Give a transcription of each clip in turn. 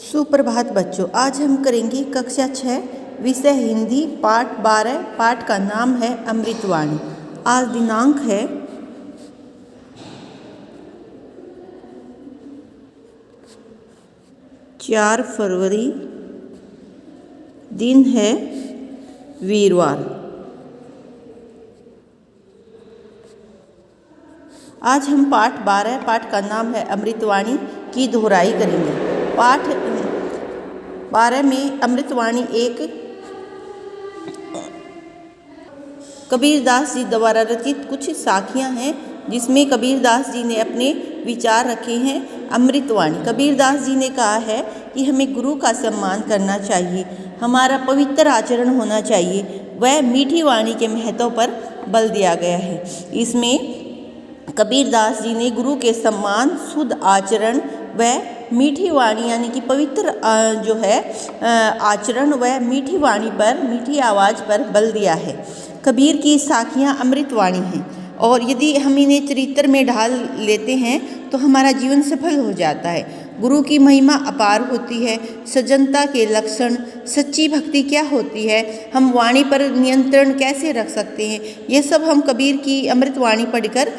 सुप्रभात बच्चों, आज हम करेंगे कक्षा 6 विषय हिंदी पाठ 12। पाठ का नाम है अमृतवाणी। आज दिनांक है 4 फरवरी, दिन है वीरवार। आज हम पाठ 12, पाठ का नाम है अमृतवाणी की दोहराई करेंगे। पाठ 12 में अमृतवाणी एक कबीरदास जी द्वारा रचित कुछ साखियाँ हैं, जिसमें कबीरदास जी ने अपने विचार रखे हैं। अमृतवाणी, कबीरदास जी ने कहा है कि हमें गुरु का सम्मान करना चाहिए, हमारा पवित्र आचरण होना चाहिए। वह मीठी वाणी के महत्व पर बल दिया गया है। इसमें कबीरदास जी ने गुरु के सम्मान, शुद्ध आचरण व मीठी वाणी यानी कि पवित्र जो है आचरण व मीठी वाणी पर, मीठी आवाज़ पर बल दिया है। कबीर की साखियाँ अमृतवाणी हैं और यदि हम इन्हें चरित्र में ढाल लेते हैं तो हमारा जीवन सफल हो जाता है। गुरु की महिमा अपार होती है। सज्जनता के लक्षण, सच्ची भक्ति क्या होती है, हम वाणी पर नियंत्रण कैसे रख सकते हैं, ये सब हम कबीर की अमृतवाणी पढ़कर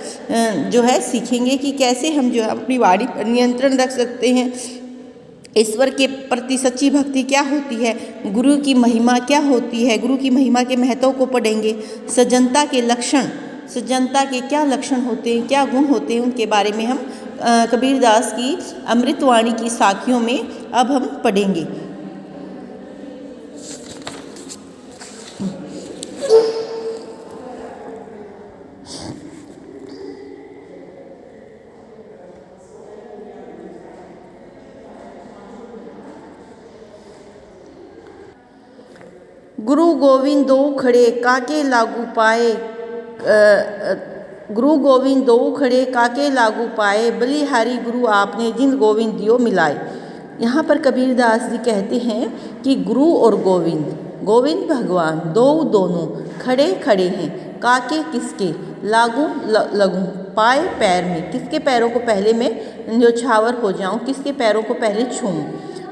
जो है सीखेंगे कि कैसे हम जो है अपनी वाणी पर नियंत्रण रख सकते हैं। ईश्वर के प्रति सच्ची भक्ति क्या होती है, गुरु की महिमा क्या होती है, गुरु की महिमा के महत्व को पढ़ेंगे। सज्जनता के लक्षण, सज्जनता के क्या लक्षण होते हैं, क्या गुण होते हैं, उनके बारे में हम कबीरदास की अमृतवाणी की साखियों में अब हम पढ़ेंगे। गुरु गोविंद दो खड़े काके लागू पाए, गुरु गोविंद दो खड़े काके लागू पाए, बलिहारी गुरु आपने जिन गोविंद दियो मिलाए। यहाँ पर कबीरदास जी कहते हैं कि गुरु और गोविंद, गोविंद भगवान दोनों खड़े खड़े हैं। काके किसके, लागू लगूं, पाए पैर में, किसके पैरों को पहले मैं न्योछावर हो जाऊं, किसके पैरों को पहले छूऊं।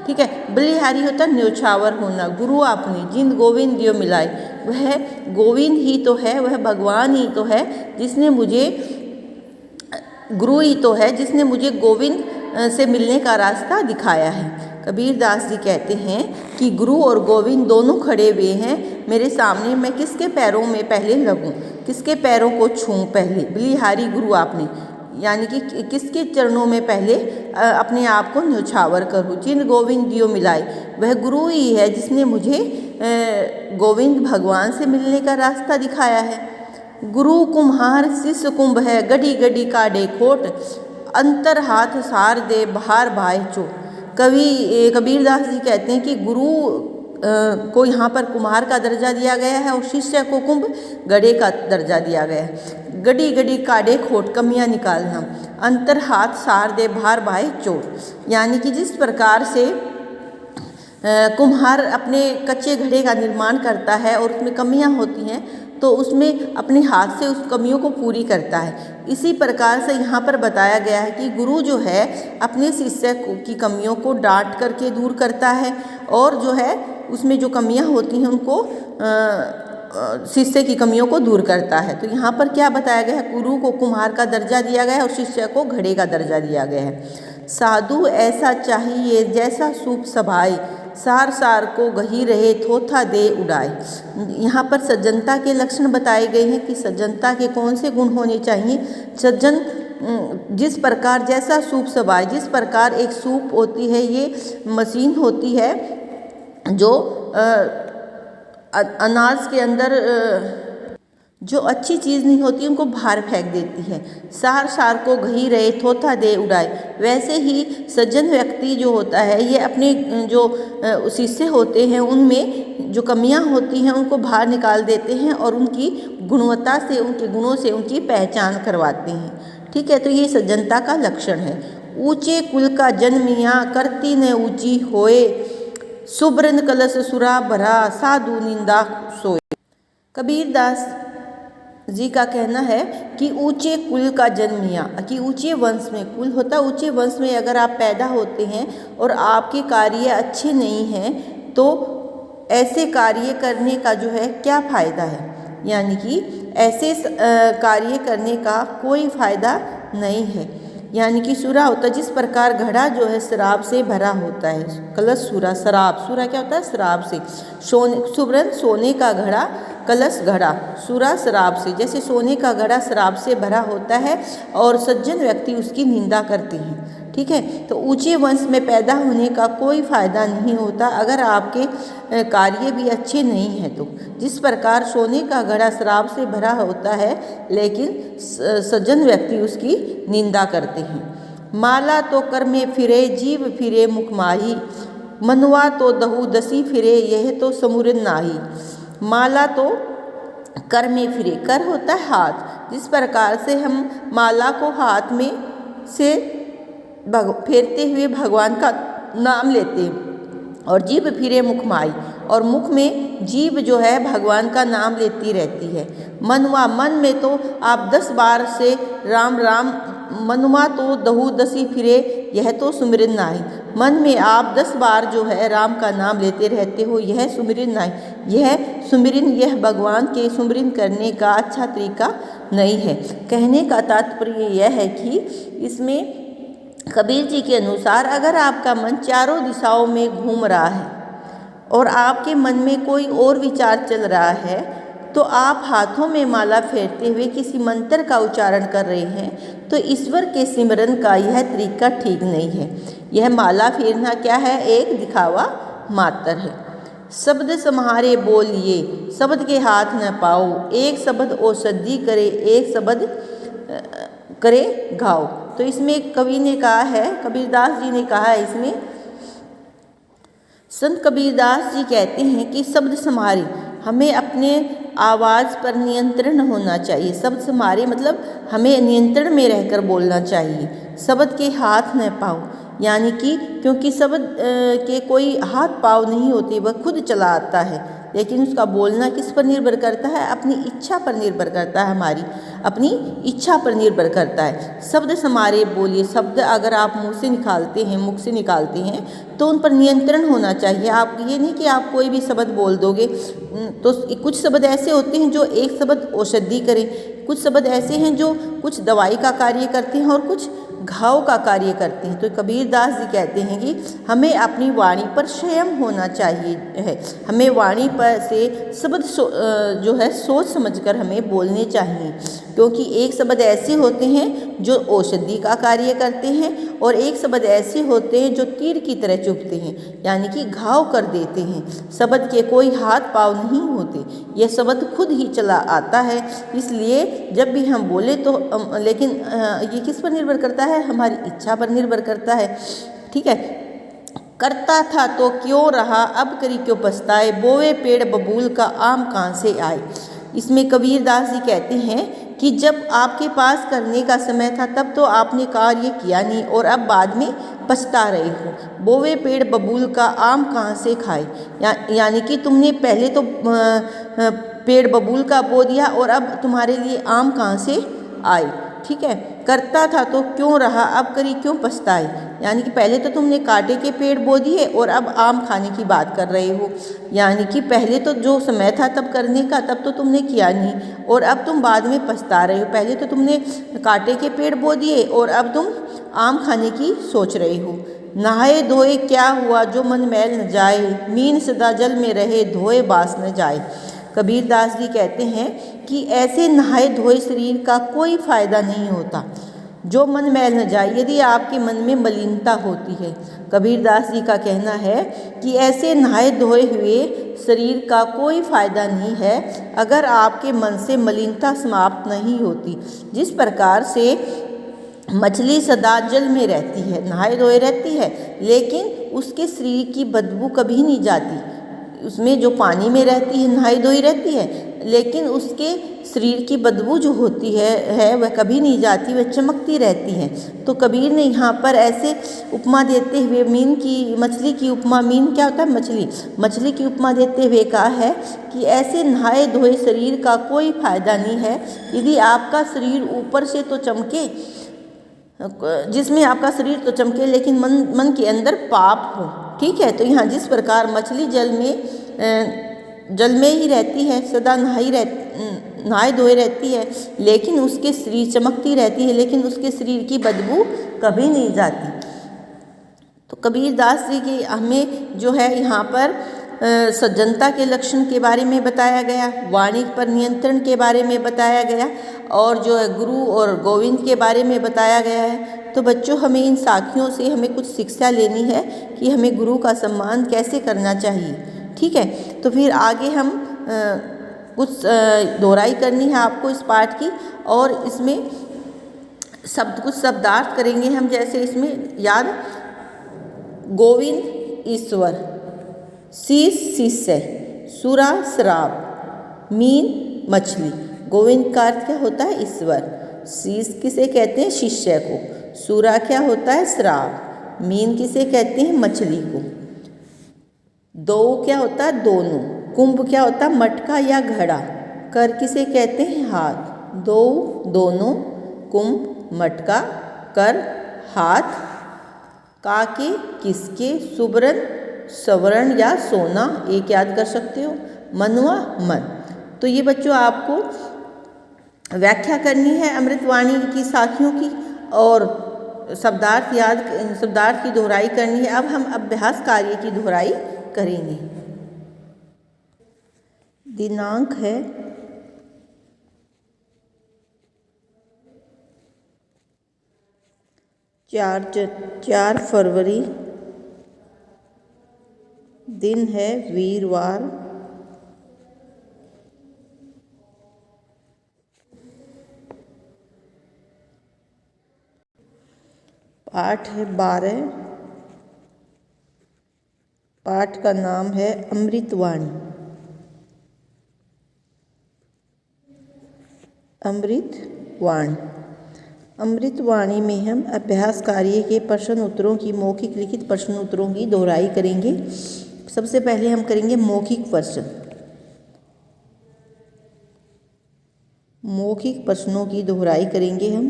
ठीक है, बलिहारी होता न्योछावर होना। गुरु आपने जिन गोविंद दियो मिलाए, वह गोविंद ही तो है, वह भगवान ही तो है जिसने मुझे, गुरु ही तो है जिसने मुझे गोविंद से मिलने का रास्ता दिखाया है। कबीरदास जी कहते हैं कि गुरु और गोविंद दोनों खड़े हुए हैं मेरे सामने, मैं किसके पैरों में पहले लगूं, किसके पैरों को छूऊं पहले। बलिहारी गुरु आपने यानी कि किसके चरणों में पहले अपने आप को न्योछावर करूँ। जिन गोविंद दियो मिलाए, वह गुरु ही है जिसने मुझे गोविंद भगवान से मिलने का रास्ता दिखाया है। गुरु कुम्हार शिष्य कुंभ है, गढ़ी गढ़ी काढ़े खोट, अंतर हाथ सार दे बाहर भाई चो। कबीरदास जी कहते हैं कि गुरु को यहाँ पर कुम्हार का दर्जा दिया गया है और शिष्य को कुंभ गढ़े का दर्जा दिया गया है। गड़ी गड़ी काढ़े खोट, कमियाँ निकालना, अंतर हाथ सार दे भार भाई चोर, यानी कि जिस प्रकार से कुम्हार अपने कच्चे घड़े का निर्माण करता है और उसमें कमियाँ होती हैं तो उसमें अपने हाथ से उस कमियों को पूरी करता है। इसी प्रकार से यहाँ पर बताया गया है कि गुरु जो है अपने शिष्य की कमियों को डांट करके दूर करता है और जो है उसमें जो कमियाँ होती हैं उनको शिष्य की कमियों को दूर करता है। तो यहाँ पर क्या बताया गया है, गुरु को कुम्हार का दर्जा दिया गया है और शिष्य को घड़े का दर्जा दिया गया है। साधु ऐसा चाहिए जैसा सूप सभाए, सार सार को गही रहे थोथा दे उड़ाए। यहाँ पर सज्जनता के लक्षण बताए गए हैं कि सज्जनता के कौन से गुण होने चाहिए। सज्जन जिस प्रकार जैसा सूप सभाए, जिस प्रकार एक सूप होती है, ये मशीन होती है जो अनाज के अंदर जो अच्छी चीज़ नहीं होती उनको बाहर फेंक देती है। सार सार को घही रहे थोथा दे उड़ाए, वैसे ही सज्जन व्यक्ति जो होता है ये अपने जो शिष्य होते हैं उनमें जो कमियां होती हैं उनको बाहर निकाल देते हैं और उनकी गुणवत्ता से, उनके गुणों से उनकी पहचान करवाते हैं। ठीक है, तो ये सज्जनता का लक्षण है। ऊँचे कुल का जन्मिया करती न ऊँची होए, सुब्रन कलश सुरा भरा साधु निंदा सोए। कबीरदास जी का कहना है कि ऊंचे कुल का जन्मिया, कि ऊंचे वंश में, कुल होता ऊंचे वंश में अगर आप पैदा होते हैं और आपके कार्य अच्छे नहीं हैं तो ऐसे कार्य करने का जो है क्या फ़ायदा है, यानी कि ऐसे कार्य करने का कोई फ़ायदा नहीं है। यानी कि सूरा होता है जिस प्रकार घड़ा जो है शराब से भरा होता है, कलश सूरा, शराब, सूरा क्या होता है शराब से, सुवर्ण सोने का घड़ा, कलश घड़ा, सूरा शराब से, जैसे सोने का घड़ा शराब से भरा होता है और सज्जन व्यक्ति उसकी निंदा करते हैं। ठीक है, तो ऊंचे वंश में पैदा होने का कोई फ़ायदा नहीं होता अगर आपके कार्य भी अच्छे नहीं हैं तो। जिस प्रकार सोने का घड़ा शराब से भरा होता है लेकिन सज्जन व्यक्ति उसकी निंदा करते हैं। माला तो कर में फिरे जीव फिरे मुख माही, मनुआ तो दहु दसी फिरे यह तो समुर नाही। माला तो कर में फिरे, कर होता है हाथ, जिस प्रकार से हम माला को हाथ में से फेरते हुए भगवान का नाम लेते हैं, और जीभ फिरे मुख माई, और मुख में जीभ जो है भगवान का नाम लेती रहती है। मनुआ, मन में तो आप 10 बार से राम राम, मनुआ तो दहु दसी फिरे यह तो सुमिरन नाई, मन में आप 10 बार जो है राम का नाम लेते रहते हो, यह सुमिरन नाई, यह सुमिरन, यह भगवान के सुमिरन करने का अच्छा तरीका नहीं है। कहने का तात्पर्य यह है कि इसमें कबीर जी के अनुसार अगर आपका मन चारों दिशाओं में घूम रहा है और आपके मन में कोई और विचार चल रहा है तो आप हाथों में माला फेरते हुए किसी मंत्र का उच्चारण कर रहे हैं तो ईश्वर के सिमरन का यह तरीका ठीक नहीं है। यह माला फेरना क्या है, एक दिखावा मात्र है। शब्द सम्हारे बोलिए शब्द के हाथ न पाओ, एक शब्द औषधि करे एक शब्द करे घाव। तो इसमें कवि ने कहा है, कबीरदास जी ने कहा है, इसमें संत कबीरदास जी कहते हैं कि शब्द सम्हारे, हमें अपने आवाज़ पर नियंत्रण होना चाहिए। शब्द सम्हारे मतलब हमें नियंत्रण में रहकर बोलना चाहिए। शब्द के हाथ न पाओ, यानी कि क्योंकि शब्द के कोई हाथ पाँव नहीं होते, वह खुद चला आता है, लेकिन उसका बोलना किस पर निर्भर करता है, अपनी इच्छा पर निर्भर करता है, हमारी अपनी इच्छा पर निर्भर करता है। शब्द सम्हारे बोलिए, शब्द अगर आप मुंह से निकालते हैं, मुख से निकालते हैं तो उन पर नियंत्रण होना चाहिए। आप ये नहीं कि आप कोई भी शब्द बोल दोगे। तो कुछ शब्द ऐसे होते हैं जो एक शब्द औषधि करें, कुछ शब्द ऐसे हैं जो कुछ दवाई का कार्य करते हैं और कुछ घाव का कार्य करते हैं। तो कबीरदास जी कहते हैं कि हमें अपनी वाणी पर संयम होना चाहिए है, हमें वाणी पर से शब्द जो है सोच समझकर हमें बोलने चाहिए, क्योंकि एक शब्द ऐसे होते हैं जो औषधि का कार्य करते हैं और एक शब्द ऐसे होते हैं जो तीर की तरह चुभते हैं, यानी कि घाव कर देते हैं। शब्द के कोई हाथ पाँव नहीं होते, यह शब्द खुद ही चला आता है। इसलिए जब भी हम बोले तो लेकिन ये किस पर निर्भर करता है, हमारी इच्छा पर निर्भर करता है। ठीक है, करता था तो क्यों रहा अब करी क्यों पछताए, बोवे पेड़ बबूल का आम कहाँ से आए। इसमें कबीरदास जी कहते हैं कि जब आपके पास करने का समय था तब तो आपने कार्य किया नहीं और अब बाद में पछता रहे हो। बोवे पेड़ बबूल का आम कहाँ से खाए, यानी कि तुमने पहले तो पेड़ बबूल का बो दिया और अब तुम्हारे लिए आम कहाँ से आए। ठीक है, करता था तो क्यों रहा अब करी क्यों पछताए, यानी कि पहले तो तुमने कांटे के पेड़ बो दिए और अब आम खाने की बात कर रहे हो, यानी कि पहले तो जो समय था तब करने का तब तो तुमने किया नहीं और अब तुम बाद में पछता रहे हो। पहले तो तुमने कांटे के पेड़ बो दिए और अब तुम आम खाने की सोच रहे हो। नहाए धोए क्या हुआ जो मन मैल न जाए, मीन सदा जल में रहे धोए बास न जाए। कबीरदास जी कहते हैं कि ऐसे नहाए धोए शरीर का कोई फायदा नहीं होता जो मन मैल न जाए, यदि आपके मन में मलिनता होती है। कबीरदास जी का कहना है कि ऐसे नहाए धोए हुए शरीर का कोई फायदा नहीं है अगर आपके मन से मलिनता समाप्त नहीं होती। जिस प्रकार से मछली सदा जल में रहती है, नहाए धोए रहती है, लेकिन उसके शरीर की बदबू कभी नहीं जाती, उसमें जो पानी में रहती है नहाई धोई रहती है, लेकिन उसके शरीर की बदबू जो होती है वह कभी नहीं जाती, वह चमकती रहती है। तो कबीर ने यहाँ पर ऐसे उपमा देते हुए मछली की उपमा, मीन क्या होता है? मछली की उपमा देते हुए कहा है कि ऐसे नहाए धोए शरीर का कोई फायदा नहीं है। यदि आपका शरीर ऊपर से तो चमके, जिसमें आपका शरीर तो चमके, लेकिन मन के अंदर पाप हो। ठीक है, तो यहाँ जिस प्रकार मछली जल में ही रहती है, सदा नहाए धोए रहती है, लेकिन उसके शरीर चमकती रहती है, लेकिन उसके शरीर की बदबू कभी नहीं जाती। तो कबीरदास जी की हमें जो है यहाँ पर सज्जनता के लक्षण के बारे में बताया गया, वाणी पर नियंत्रण के बारे में बताया गया, और जो है गुरु और गोविंद के बारे में बताया गया है। तो बच्चों, हमें इन साखियों से हमें कुछ शिक्षा लेनी है कि हमें गुरु का सम्मान कैसे करना चाहिए। ठीक है, तो फिर आगे हम कुछ दोहराई करनी है आपको इस पाठ की, और इसमें कुछ शब्दार्थ करेंगे हम। जैसे इसमें याद, गोविंद ईश्वर, शीश शिष्य, सुरा श्राप, मीन मछली। गोविंद का अर्थ क्या होता है? ईश्वर। शीश किसे कहते हैं? शिष्य को। सुरा क्या होता है? श्राप। मीन किसे कहते हैं? मछली को। दो क्या होता है? दोनों। कुंभ क्या होता है? मटका या घड़ा। कर किसे कहते हैं? हाथ। दो, दोनों, कुंभ, मटका, कर, हाथ। काके किसके? सुवर्ण, स्वर्ण या सोना, एक याद कर सकते हो। मनवा मन। तो ये बच्चों आपको व्याख्या करनी है अमृतवाणी की साखियों की, और शब्दार्थ की दोहराई करनी है। अब हम अभ्यास कार्य की दोहराई करेंगे। दिनांक है 4 फरवरी, दिन है वीरवार, पाठ है 12, पाठ का नाम है अमृतवाणी। अमृतवाणी में हम अभ्यास कार्य के प्रश्न उत्तरों की, मौखिक लिखित प्रश्न उत्तरों की दोहराई करेंगे। सबसे पहले हम करेंगे मौखिक प्रश्न। मौखिक प्रश्नों की दोहराई करेंगे हम।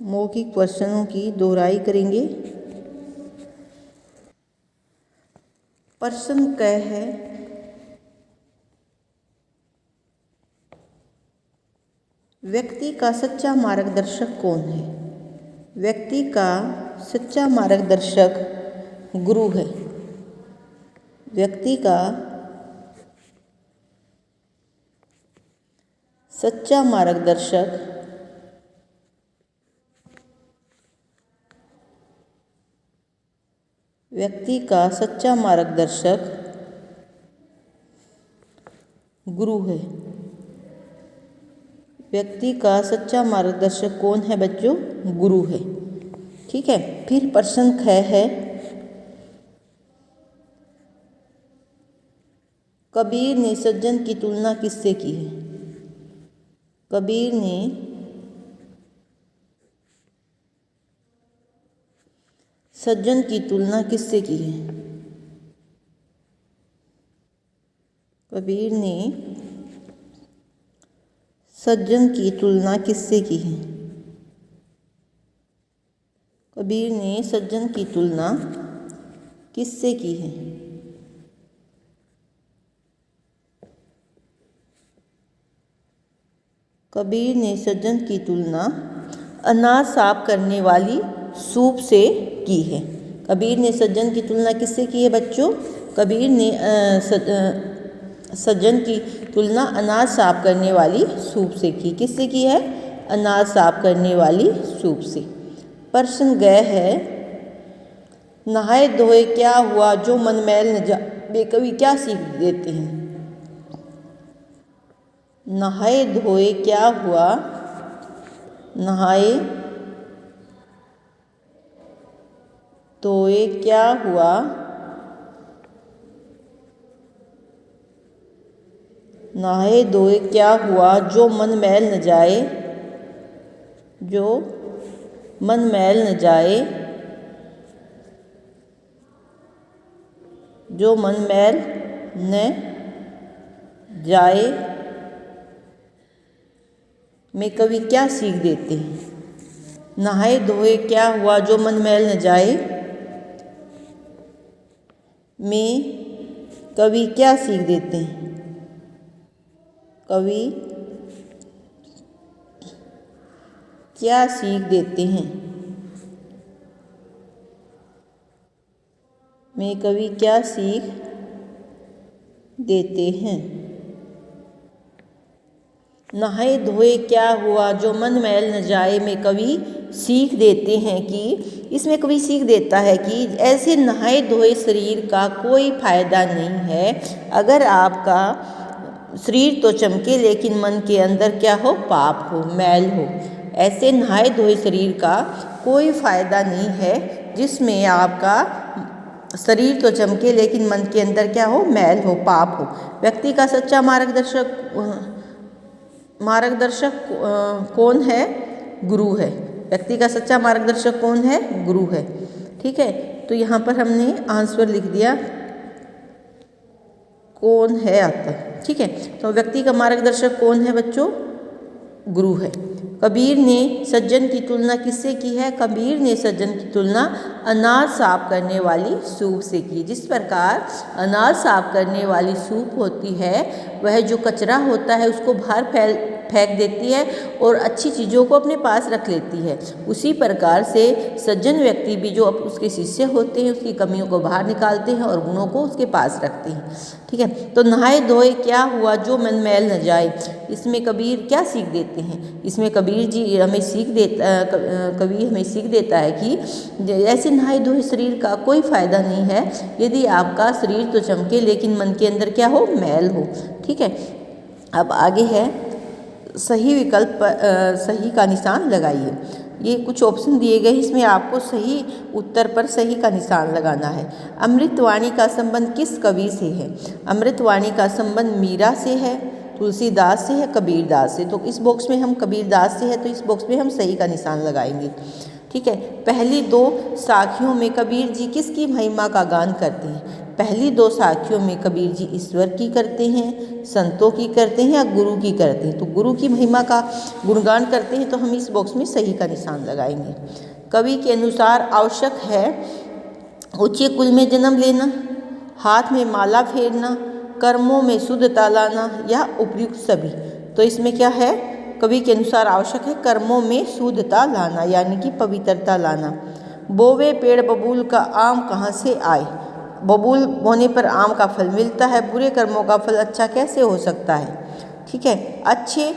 मौखिक प्रश्नों की दोहराई करेंगे। प्रश्न क है, व्यक्ति का सच्चा मार्गदर्शक कौन है? व्यक्ति का सच्चा मार्गदर्शक गुरु है। व्यक्ति का सच्चा मार्गदर्शक गुरु है। व्यक्ति का सच्चा मार्गदर्शक कौन है बच्चों? गुरु है। ठीक है, फिर प्रश्न ख है, कबीर ने सज्जन की तुलना किससे की है? कबीर ने सज्जन की तुलना किससे की है? कबीर ने सज्जन की तुलना किससे की है? कबीर ने सज्जन की तुलना किससे की है? कबीर ने सज्जन की तुलना अनाज साफ करने वाली सूप से की है। कबीर ने सज्जन की तुलना किससे की है बच्चों? कबीर ने सज्जन की तुलना अनाज साफ करने वाली सूप से की। किससे की है? अनाज साफ करने वाली सूप से। प्रश्न ग है, नहाए धोए क्या हुआ जो मन मैल न जाए? कवि क्या सीख देते हैं? नहाए धोए क्या हुआ? नहाए धोए क्या हुआ नहाए धोए क्या हुआ जो मन मैल न जाए, जो मन मैल न जाए, जो मन मैल न जाए में कवि क्या सीख देते हैं। नहाए धोए क्या हुआ जो मन मैल न जाए में कवि क्या सीख देते हैं। कवि क्या सीख देते हैं में कवि क्या सीख देते हैं। नहाए धोए क्या हुआ जो मन मैल न जाए में कवि सीख देते हैं कि इसमें कवि सीख देता है कि ऐसे नहाए धोए शरीर का कोई फायदा नहीं है। अगर आपका शरीर तो चमके लेकिन मन के अंदर क्या हो, पाप हो, मैल हो। ऐसे नहाए धोए शरीर का कोई फायदा नहीं है जिसमें आपका शरीर तो चमके लेकिन मन के अंदर क्या हो, मैल हो, पाप हो। व्यक्ति का सच्चा मार्गदर्शक कौन है, गुरु है। व्यक्ति का सच्चा मार्गदर्शक कौन है, गुरु है। ठीक है, तो यहाँ पर हमने आंसर लिख दिया कौन है आता। ठीक है, तो व्यक्ति का मार्गदर्शक कौन है बच्चों, गुरु है। कबीर ने सज्जन की तुलना किससे की है। कबीर ने सज्जन की तुलना अनाज साफ करने वाली सूप से की। जिस प्रकार अनाज साफ करने वाली सूप होती है वह जो कचरा होता है उसको बाहर फेंक देती है और अच्छी चीज़ों को अपने पास रख लेती है। उसी प्रकार से सज्जन व्यक्ति भी जो उसके शिष्य होते हैं उसकी कमियों को बाहर निकालते हैं और गुणों को उसके पास रखते हैं। ठीक है, तो नहाए धोए क्या हुआ जो मन मैल न जाए, इसमें कबीर क्या सीख देते हैं। इसमें कबीर जी हमें कवि हमें सीख देता है कि ऐसे नहाए धोए शरीर का कोई फ़ायदा नहीं है यदि आपका शरीर तो चमके लेकिन मन के अंदर क्या हो, मैल हो। ठीक है, अब आगे है सही विकल्प सही का निशान लगाइए। ये कुछ ऑप्शन दिए गए, इसमें आपको सही उत्तर पर सही का निशान लगाना है। अमृतवाणी का संबंध किस कवि से है। अमृतवाणी का संबंध मीरा से है, तुलसीदास से है, कबीरदास से। तो इस बॉक्स में हम कबीरदास से है तो इस बॉक्स में हम सही का निशान लगाएंगे। ठीक है, पहली दो साखियों में कबीर जी किसकी महिमा का गान करते हैं। पहली दो साखियों में कबीर जी ईश्वर की करते हैं, संतों की करते हैं या गुरु की करते हैं। तो गुरु की महिमा का गुणगान करते हैं तो हम इस बॉक्स में सही का निशान लगाएंगे। कवि के अनुसार आवश्यक है ऊंचे कुल में जन्म लेना, हाथ में माला फेरना, कर्मों में शुद्धता लाना या उपयुक्त सभी। तो इसमें क्या है, कवि के अनुसार आवश्यक है कर्मों में शुद्धता लाना यानी कि पवित्रता लाना। बोवे पेड़ बबूल का आम कहाँ से आए। बबूल बोने पर आम का फल मिलता है, बुरे कर्मों का फल अच्छा कैसे हो सकता है। ठीक है, अच्छे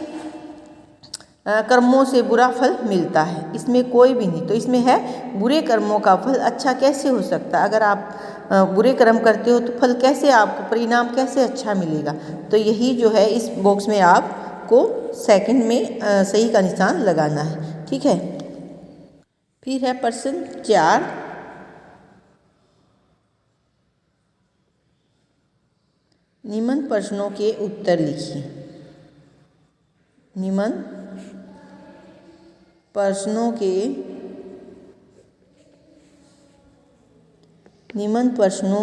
कर्मों से बुरा फल मिलता है, इसमें कोई भी नहीं। तो इसमें है बुरे कर्मों का फल अच्छा कैसे हो सकता है। अगर आप बुरे कर्म करते हो तो फल कैसे, आपको परिणाम कैसे अच्छा मिलेगा। तो यही जो है इस बॉक्स में आपको सेकंड में सही का निशान लगाना है। ठीक है, फिर है प्रश्न 4। निम्न प्रश्नों के उत्तर लिखिए। निम्न प्रश्नों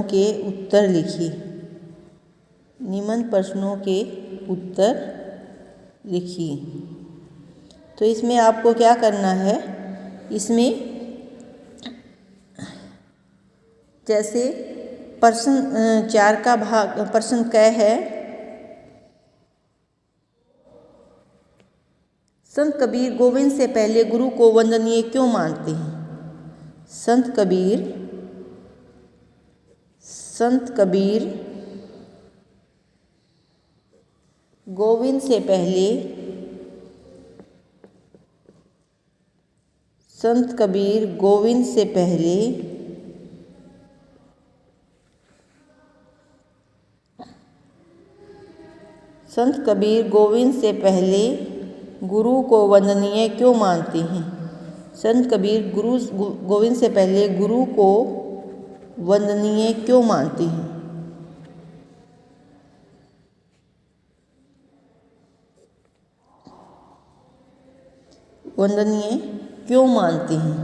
के उत्तर लिखिए। निम्न प्रश्नों के उत्तर लिखिए। तो इसमें आपको क्या करना है, इसमें जैसे प्रश्न 4 का भाग प्रश्न क है, संत कबीर गोविंद से पहले गुरु को वंदनीय क्यों मानते हैं। संत कबीर गोविंद से पहले संत कबीर गोविंद से पहले संत कबीर गोविंद से पहले गुरु को वंदनीय क्यों मानते हैं। संत कबीर गोविंद से पहले गुरु को वंदनीय क्यों मानते हैं। वंदनीय क्यों मानते हैं?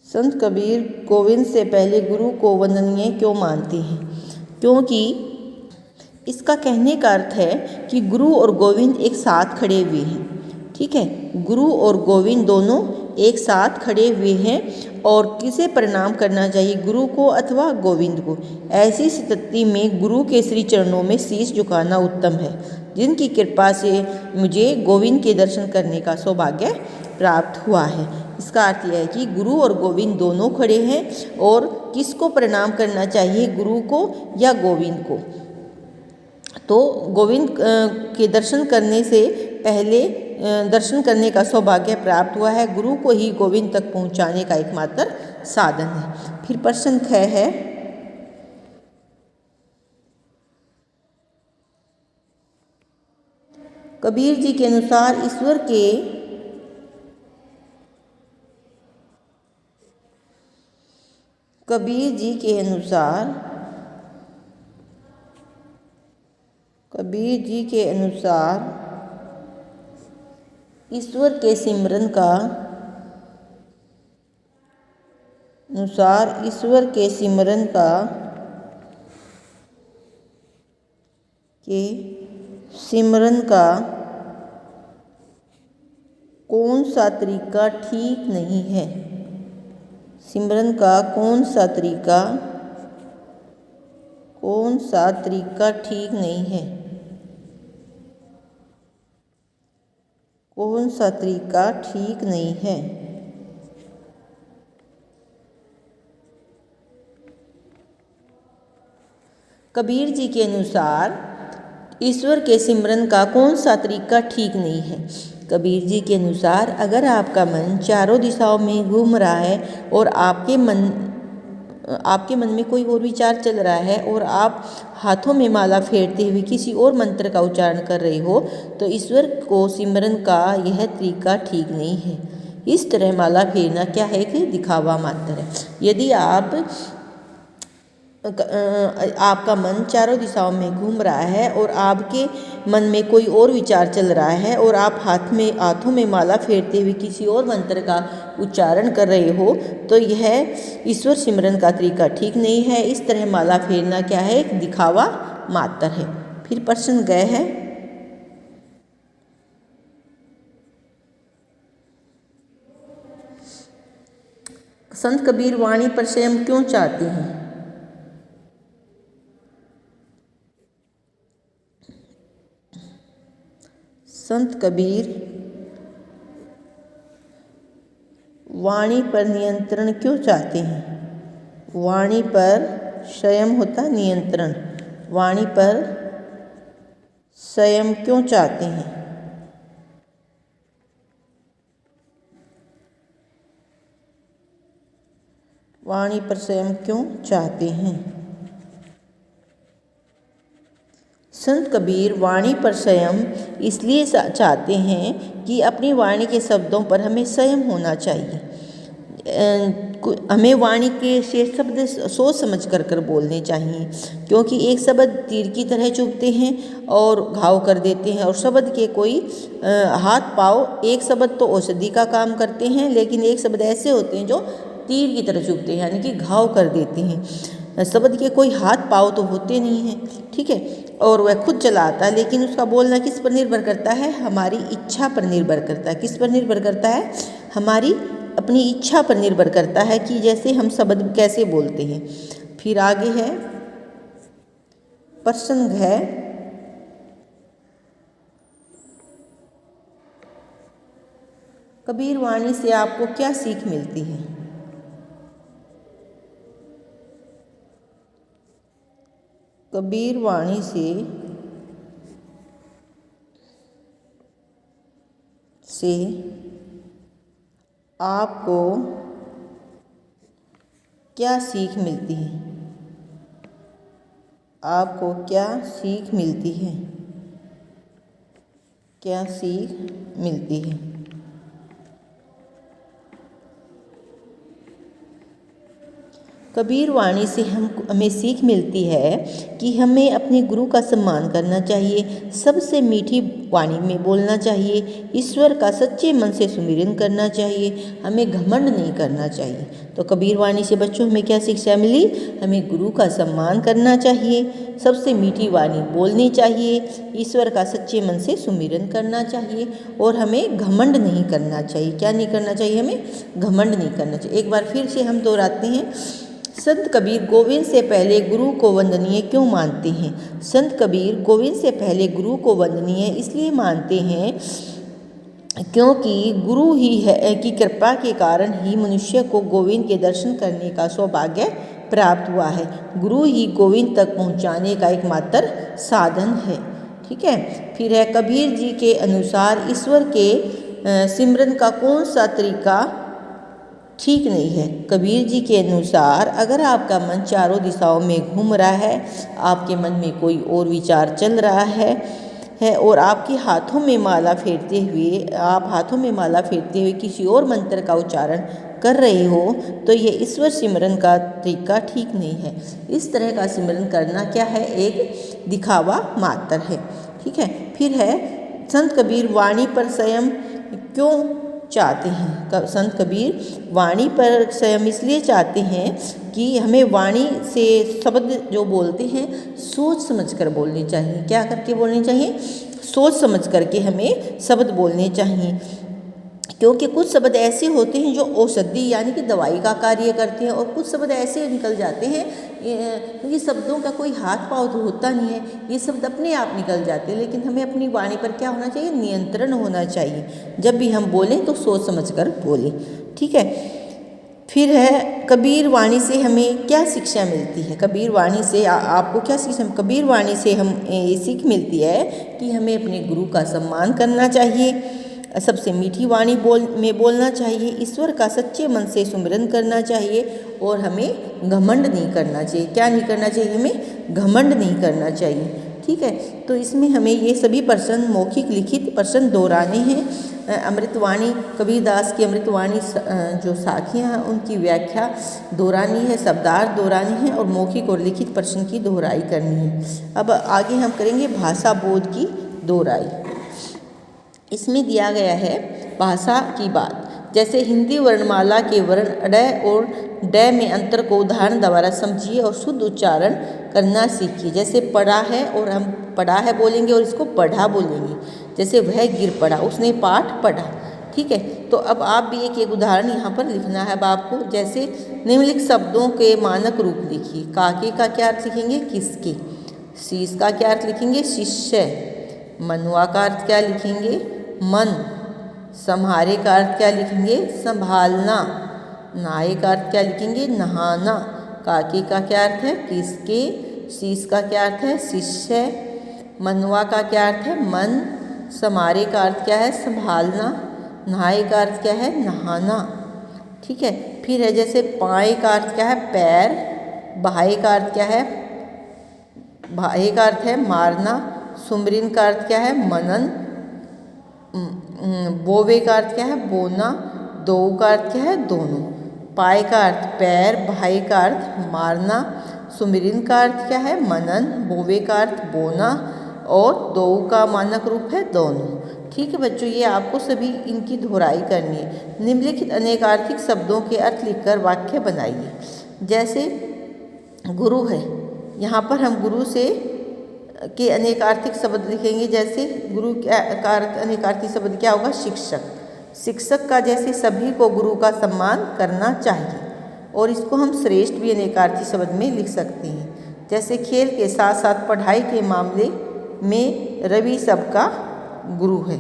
संत कबीर गोविंद से पहले गुरु को वंदनीय क्यों मानते हैं? क्योंकि इसका कहने का अर्थ है कि गुरु और गोविंद एक साथ खड़े हुए हैं। ठीक है, गुरु और गोविंद दोनों एक साथ खड़े हुए हैं और किसे प्रणाम करना चाहिए, गुरु को अथवा गोविंद को। ऐसी स्थिति में गुरु के श्री चरणों में शीश झुकाना उत्तम है, जिनकी कृपा से मुझे गोविंद के दर्शन करने का सौभाग्य प्राप्त हुआ है। इसका अर्थ यह है कि गुरु और गोविंद दोनों खड़े हैं और किसको प्रणाम करना चाहिए, गुरु को या गोविंद को। तो गोविंद के दर्शन करने से पहले दर्शन करने का सौभाग्य प्राप्त हुआ है। गुरु को ही गोविंद तक पहुंचाने का एकमात्र साधन है। फिर प्रश्न 6 है, कबीर जी के अनुसार ईश्वर के कबीर जी के अनुसार ईश्वर के सिमरन का कौन सा तरीका ठीक नहीं है? सिमरन का कौन सा तरीका ठीक नहीं है? कौन सा तरीका ठीक नहीं है? कबीर जी के अनुसार ईश्वर के सिमरन का कौन सा तरीका ठीक नहीं है? कबीर जी के अनुसार अगर आपका मन चारों दिशाओं में घूम रहा है और आपके मन में कोई और विचार चल रहा है और आप हाथों में माला फेरते हुए किसी और मंत्र का उच्चारण कर रहे हो, तो ईश्वर को सिमरन का यह तरीका ठीक नहीं है। इस तरह माला फेरना क्या है कि दिखावा मात्र है। यदि आपका मन चारों दिशाओं में घूम रहा है और आपके मन में कोई और विचार चल रहा है और आप हाथों में माला फेरते हुए किसी और मंत्र का उच्चारण कर रहे हो, तो यह ईश्वर सिमरन का तरीका ठीक नहीं है। इस तरह माला फेरना क्या है, एक दिखावा मात्र है। फिर प्रश्न गए है, संत कबीर वाणी पर संयम क्यों चाहते हैं? संत कबीर वाणी पर नियंत्रण क्यों चाहते हैं? वाणी पर संयम होता नियंत्रण, वाणी पर संयम क्यों चाहते हैं? वाणी पर संयम क्यों चाहते हैं? संत कबीर वाणी पर संयम इसलिए चाहते हैं कि अपनी वाणी के शब्दों पर हमें संयम होना चाहिए। हमें वाणी के शेष शब्द सोच समझ कर बोलने चाहिए, क्योंकि एक शब्द तीर की तरह चुभते हैं और घाव कर देते हैं, और शब्द के कोई हाथ पाव, एक शब्द तो औषधि का काम करते हैं, लेकिन एक शब्द ऐसे होते हैं जो तीर की तरह चुभते हैं, यानी कि घाव कर देते हैं। शब्द के कोई हाथ पाव तो होते नहीं हैं, ठीक है, और वह खुद चला आता है, लेकिन उसका बोलना किस पर निर्भर करता है? हमारी इच्छा पर निर्भर करता है। किस पर निर्भर करता है? हमारी अपनी इच्छा पर निर्भर करता है कि जैसे हम शब्द कैसे बोलते हैं। फिर आगे है प्रसंग है, कबीर वाणी से आपको क्या सीख मिलती है? कबीर वाणी से आपको क्या सीख मिलती है? आपको क्या सीख मिलती है? क्या सीख मिलती है? कबीर वाणी से हमें सीख मिलती है कि हमें अपने गुरु का सम्मान करना चाहिए, सबसे मीठी वाणी में बोलना चाहिए, ईश्वर का सच्चे मन से सुमिरन करना चाहिए, हमें घमंड नहीं करना चाहिए। तो कबीर वाणी से बच्चों हमें क्या शिक्षा मिली? हमें गुरु का सम्मान करना चाहिए, सबसे मीठी वाणी बोलनी चाहिए, ईश्वर का सच्चे मन से सुमिरन करना चाहिए और हमें घमंड नहीं करना चाहिए। क्या नहीं करना चाहिए? हमें घमंड नहीं करना चाहिए। एक बार फिर से हम दोहराते हैं, संत कबीर गोविंद से पहले गुरु को वंदनीय क्यों मानते हैं? संत कबीर गोविंद से पहले गुरु को वंदनीय इसलिए मानते हैं क्योंकि गुरु ही है की कृपा के कारण ही मनुष्य को गोविंद के दर्शन करने का सौभाग्य प्राप्त हुआ है। गुरु ही गोविंद तक पहुंचाने का एकमात्र साधन है। ठीक है। फिर है, कबीर जी के अनुसार ईश्वर के सिमरन का कौन सा तरीका ठीक नहीं है? कबीर जी के अनुसार अगर आपका मन चारों दिशाओं में घूम रहा है, आपके मन में कोई और विचार चल रहा है और आपके हाथों में माला फेरते हुए किसी और मंत्र का उच्चारण कर रहे हो, तो ये ईश्वर सिमरन का तरीका ठीक नहीं है। इस तरह का सिमरन करना क्या है? एक दिखावा मात्र है। ठीक है। फिर है, संत कबीर वाणी पर संयम क्यों चाहते हैं? संत कबीर वाणी पर संयम इसलिए चाहते हैं कि हमें वाणी से शब्द जो बोलते हैं सोच समझकर बोलने चाहिए। क्या करके बोलने चाहिए? सोच समझ करके हमें शब्द बोलने चाहिए, क्योंकि कुछ शब्द ऐसे होते हैं जो औषधि यानी कि दवाई का कार्य करते हैं और कुछ शब्द ऐसे निकल जाते हैं, ये शब्दों का कोई हाथ पाँव तो होता नहीं है, ये शब्द अपने आप निकल जाते हैं। लेकिन हमें अपनी वाणी पर क्या होना चाहिए? नियंत्रण होना चाहिए। जब भी हम बोलें तो सोच समझ कर बोलें। ठीक है। फिर है, कबीर वाणी से हमें क्या शिक्षा मिलती है? कबीर वाणी से आपको क्या शिक्षा? कबीर वाणी से हम ये सीख मिलती है कि हमें अपने गुरु का सम्मान करना चाहिए, सबसे मीठी वाणी में बोलना चाहिए, ईश्वर का सच्चे मन से सुमिरन करना चाहिए और हमें घमंड नहीं करना चाहिए। क्या नहीं करना चाहिए? हमें घमंड नहीं करना चाहिए। ठीक है। तो इसमें हमें ये सभी प्रश्न, मौखिक लिखित प्रश्न दोहराने हैं। अमृतवाणी, कबीरदास की अमृतवाणी जो साखियाँ हैं उनकी व्याख्या दोहरानी है, शब्दार्थ दोहरानी है और मौखिक और लिखित प्रश्न की दोहराई करनी है। अब आगे हम करेंगे भाषा बोध की दोहराई। इसमें दिया गया है भाषा की बात। जैसे हिंदी वर्णमाला के वर्ण ड और ड में अंतर को उदाहरण द्वारा समझिए और शुद्ध उच्चारण करना सीखिए। जैसे पढ़ा है और हम पढ़ा है बोलेंगे और इसको पढ़ा बोलेंगे। जैसे वह गिर पड़ा, उसने पाठ पढ़ा। ठीक है। तो अब आप भी एक उदाहरण यहाँ पर लिखना है अब आपको। जैसे निम्नलिखित शब्दों के मानक रूप लिखिए। काके का क्या अर्थ लिखेंगे? किसके। शीश का क्या अर्थ लिखेंगे? शिष्य। मनुआ का अर्थ क्या लिखेंगे? मन। सम्हारे का अर्थ क्या लिखेंगे? संभालना। नहाए का अर्थ क्या लिखेंगे? नहाना। काके का क्या अर्थ है? किसके। शीश का क्या अर्थ है? शिष्य। मनुआ का क्या अर्थ है? मन। सम्हारे का अर्थ क्या है? संभालना। नहाए का अर्थ क्या है? नहाना। ठीक है। फिर है, जैसे पाए का अर्थ क्या है? पैर। बहाए का अर्थ क्या है? भाए का अर्थ है मारना। सुमरिन का अर्थ क्या है? मनन। बोवे का अर्थ क्या है? बोना। दो का अर्थ क्या है? दोनों। पाए का अर्थ पैर, भाई का अर्थ मारना, सुमिरन का अर्थ क्या है? मनन, बोवे का अर्थ बोना और दो का मानक रूप है दोनों। ठीक है बच्चों, ये आपको सभी इनकी दोहराई करनी है। निम्नलिखित अनेकार्थिक शब्दों के अर्थ लिखकर वाक्य बनाइए। जैसे गुरु है, यहाँ पर हम गुरु से के अनेकार्थिक शब्द लिखेंगे। जैसे गुरु का अर्थ अनेकार्थिक शब्द क्या होगा? शिक्षक। शिक्षक का जैसे सभी को गुरु का सम्मान करना चाहिए, और इसको हम श्रेष्ठ भी अनेकार्थी शब्द में लिख सकते हैं। जैसे खेल के साथ साथ पढ़ाई के मामले में रवि सबका गुरु है।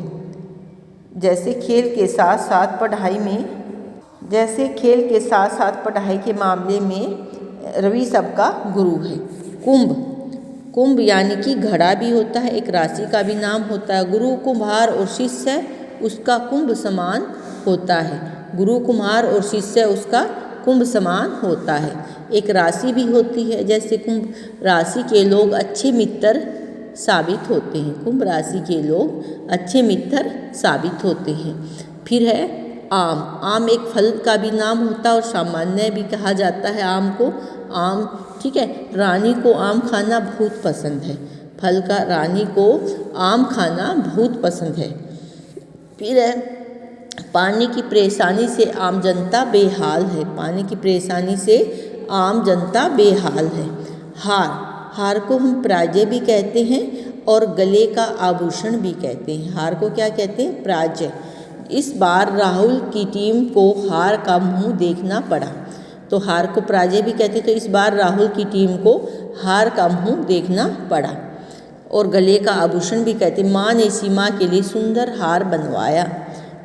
जैसे खेल के साथ साथ पढ़ाई के मामले में रवि सबका गुरु है। कुंभ यानी कि घड़ा भी होता है, एक राशि का भी नाम होता है। गुरु कुम्हार और शिष्य उसका कुंभ समान होता है। गुरु कुम्हार और शिष्य उसका कुंभ समान होता है। एक राशि भी होती है, जैसे कुंभ राशि के लोग अच्छे मित्र साबित होते हैं। कुंभ राशि के लोग अच्छे मित्र साबित होते हैं। फिर है आम, आम एक फल का भी नाम होता है और सामान्य भी कहा जाता है आम को, आम, ठीक है। रानी को आम खाना बहुत पसंद है, फल का रानी को आम खाना बहुत पसंद है। फिर है पानी की परेशानी से आम जनता बेहाल है, पानी की परेशानी से आम जनता बेहाल है। हार, हार को हम प्राज्य भी कहते हैं और गले का आभूषण भी कहते हैं। हार को क्या कहते हैं? प्राज्य। इस बार राहुल की टीम को हार का मुंह देखना पड़ा, तो हार को प्राज्य भी कहते हैं, तो इस बार राहुल की टीम को हार का मुंह देखना पड़ा। और गले का आभूषण भी कहते हैं। माँ ने सीमा के लिए सुंदर हार बनवाया,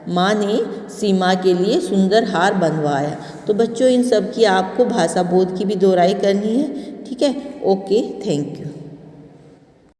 माँ ने सीमा के लिए सुंदर हार बनवाया। तो बच्चों इन सब की आपको भाषा बोध की भी दोहराई करनी है, ठीक है। Okay, thank you.